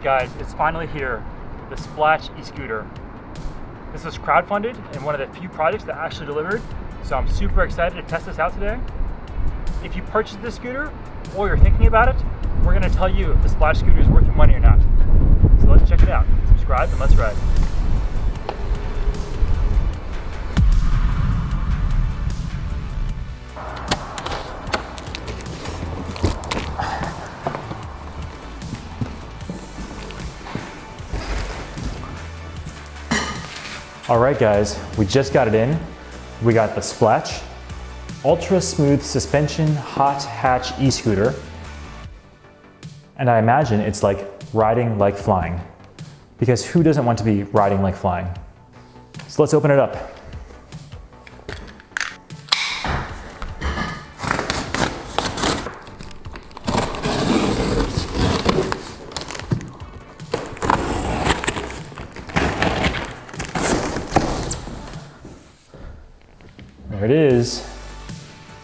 Guys, it's finally here, the Splach e-scooter. This was crowdfunded and one of the few projects that actually delivered, so I'm super excited to test this out today. If you purchase this scooter or you're thinking about it, we're going to tell you if the Splach scooter is worth your money or not. So let's check it out. Subscribe and let's ride. All right guys, we just got it in. We got the Splach Ultra Smooth Suspension Hot Hatch e-scooter. And I imagine it's like riding like flying, because who doesn't want to be riding like flying? So let's open it up. There it is.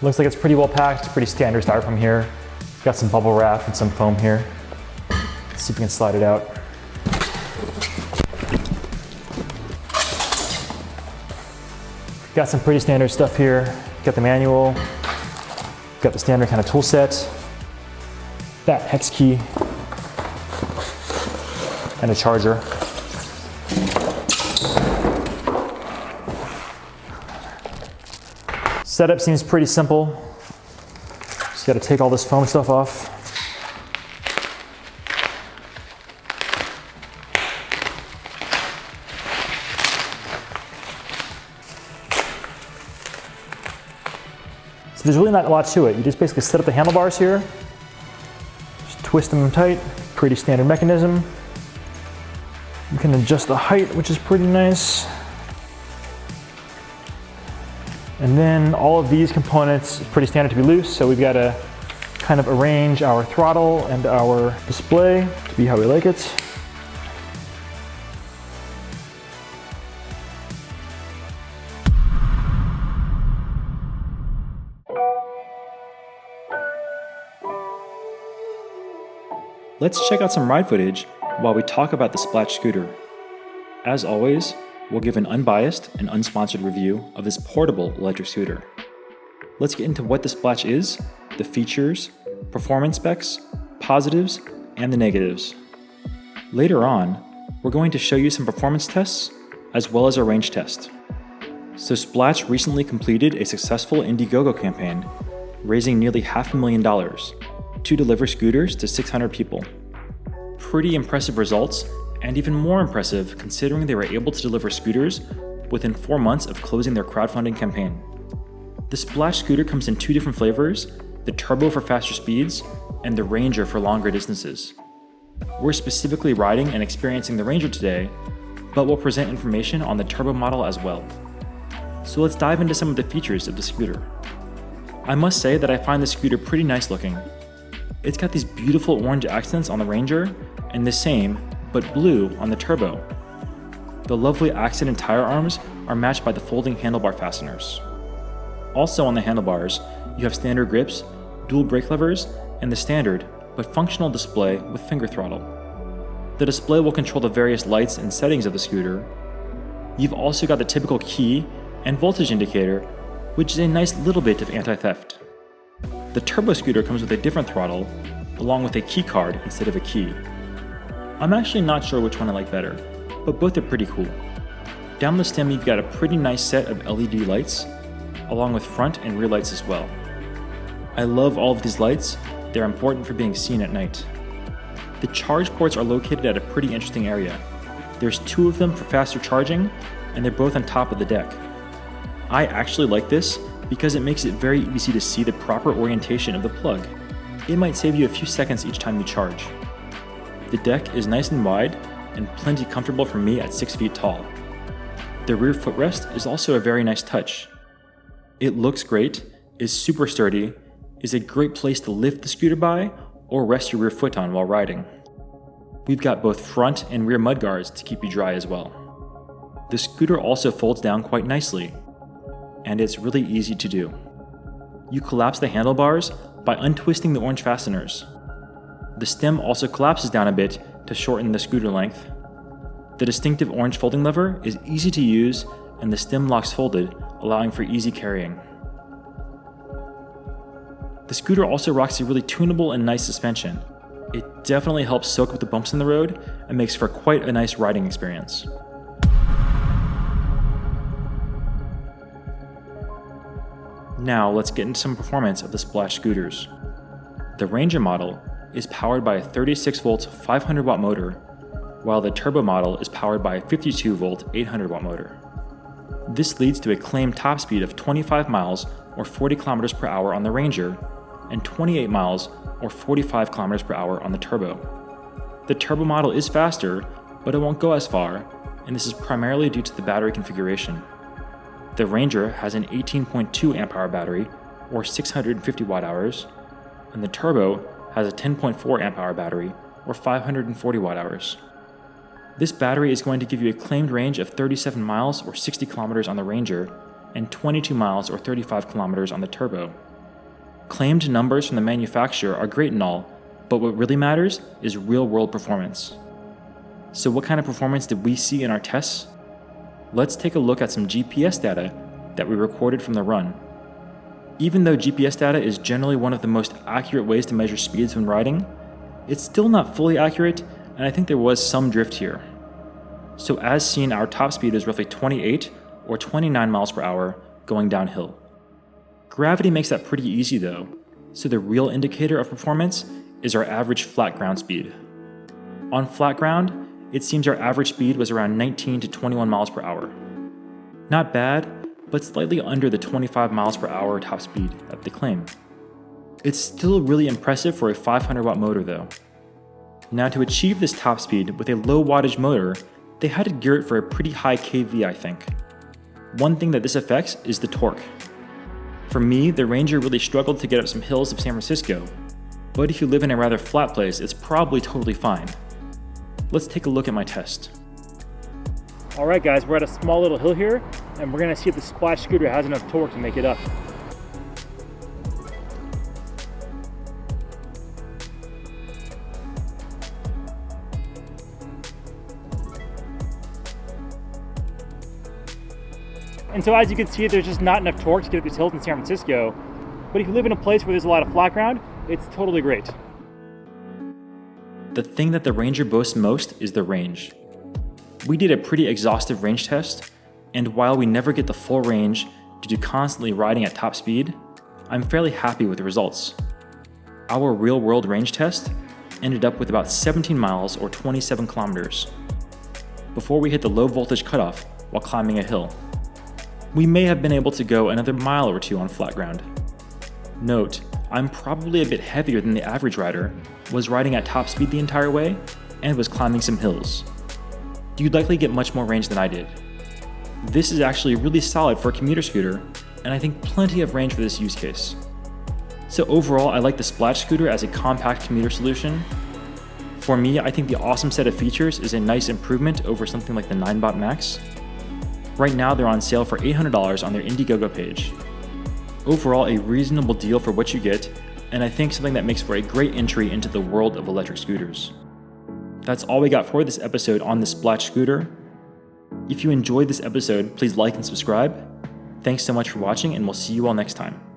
Looks like it's pretty well packed, pretty standard styrofoam here. Got some bubble wrap and some foam here. Let's see if we can slide it out. Got some pretty standard stuff here. Got the manual, got the standard kind of tool set, that hex key, and a charger. Setup seems pretty simple. Just got to take all this foam stuff off. So there's really not a lot to it. You just basically set up the handlebars here, just twist them tight, pretty standard mechanism. You can adjust the height, which is pretty nice. And then all of these components is pretty standard to be loose, so we've got to kind of arrange our throttle and our display to be how we like it. Let's check out some ride footage while we talk about the Splach scooter. As always, we'll give an unbiased and unsponsored review of this portable electric scooter. Let's get into what the Splach is, the features, performance specs, positives, and the negatives. Later on, we're going to show you some performance tests as well as a range test. So Splach recently completed a successful Indiegogo campaign, raising nearly $500,000 to deliver scooters to 600 people. Pretty impressive results, and even more impressive considering they were able to deliver scooters within 4 months of closing their crowdfunding campaign. The Splach scooter comes in 2 different flavors, the Turbo for faster speeds and the Ranger for longer distances. We're specifically riding and experiencing the Ranger today, but we'll present information on the Turbo model as well. So let's dive into some of the features of the scooter. I must say that I find the scooter pretty nice looking. It's got these beautiful orange accents on the Ranger and the same, but blue on the Turbo. The lovely accented tire arms are matched by the folding handlebar fasteners. Also on the handlebars, you have standard grips, dual brake levers, and the standard, but functional display with finger throttle. The display will control the various lights and settings of the scooter. You've also got the typical key and voltage indicator, which is a nice little bit of anti-theft. The Turbo scooter comes with a different throttle, along with a key card instead of a key. I'm actually not sure which one I like better, but both are pretty cool. Down the stem you've got a pretty nice set of LED lights, along with front and rear lights as well. I love all of these lights, they're important for being seen at night. The charge ports are located at a pretty interesting area. There's 2 of them for faster charging, and they're both on top of the deck. I actually like this because it makes it very easy to see the proper orientation of the plug. It might save you a few seconds each time you charge. The deck is nice and wide and plenty comfortable for me at 6 feet tall. The rear footrest is also a very nice touch. It looks great, is super sturdy, is a great place to lift the scooter by or rest your rear foot on while riding. We've got both front and rear mudguards to keep you dry as well. The scooter also folds down quite nicely, and it's really easy to do. You collapse the handlebars by untwisting the orange fasteners. The stem also collapses down a bit to shorten the scooter length. The distinctive orange folding lever is easy to use, and the stem locks folded, allowing for easy carrying. The scooter also rocks a really tunable and nice suspension. It definitely helps soak up the bumps in the road and makes for quite a nice riding experience. Now let's get into some performance of the Splach scooters. The Ranger model is powered by a 36-volt 500-watt motor, while the Turbo model is powered by a 52-volt 800-watt motor. This leads to a claimed top speed of 25 miles or 40 kilometers per hour on the Ranger and 28 miles or 45 kilometers per hour on the Turbo. The Turbo model is faster, but it won't go as far, and this is primarily due to the battery configuration. The Ranger has an 18.2 amp-hour battery or 650 watt-hours, and the Turbo has a 10.4 amp-hour battery or 540 watt-hours. This battery is going to give you a claimed range of 37 miles or 60 kilometers on the Ranger and 22 miles or 35 kilometers on the Turbo. Claimed numbers from the manufacturer are great and all, but what really matters is real-world performance. So what kind of performance did we see in our tests? Let's take a look at some GPS data that we recorded from the run. Even though GPS data is generally one of the most accurate ways to measure speeds when riding, it's still not fully accurate, and I think there was some drift here. So as seen, our top speed is roughly 28 or 29 miles per hour going downhill. Gravity makes that pretty easy though, so the real indicator of performance is our average flat ground speed. On flat ground, it seems our average speed was around 19 to 21 miles per hour. Not bad, but slightly under the 25 miles per hour top speed that they claim. It's still really impressive for a 500-watt motor though. Now to achieve this top speed with a low wattage motor, they had to gear it for a pretty high kV, I think. One thing that this affects is the torque. For me, the Ranger really struggled to get up some hills of San Francisco, but if you live in a rather flat place, it's probably totally fine. Let's take a look at my test. Alright guys, we're at a small little hill here, and we're going to see if the Splach scooter has enough torque to make it up. And so as you can see, there's just not enough torque to get up these hills in San Francisco, but if you live in a place where there's a lot of flat ground, it's totally great. The thing that the Ranger boasts most is the range. We did a pretty exhaustive range test, and while we never get the full range due to constantly riding at top speed, I'm fairly happy with the results. Our real-world range test ended up with about 17 miles or 27 kilometers before we hit the low voltage cutoff while climbing a hill. We may have been able to go another mile or two on flat ground. Note, I'm probably a bit heavier than the average rider, was riding at top speed the entire way, and was climbing some hills. You'd likely get much more range than I did. This is actually really solid for a commuter scooter, and I think plenty of range for this use case. So overall, I like the Splach scooter as a compact commuter solution. For me, I think the awesome set of features is a nice improvement over something like the 9bot Max. Right now, they're on sale for $800 on their Indiegogo page. Overall, a reasonable deal for what you get, and I think something that makes for a great entry into the world of electric scooters. That's all we got for this episode on the Splach scooter. If you enjoyed this episode, please like and subscribe. Thanks so much for watching, and we'll see you all next time.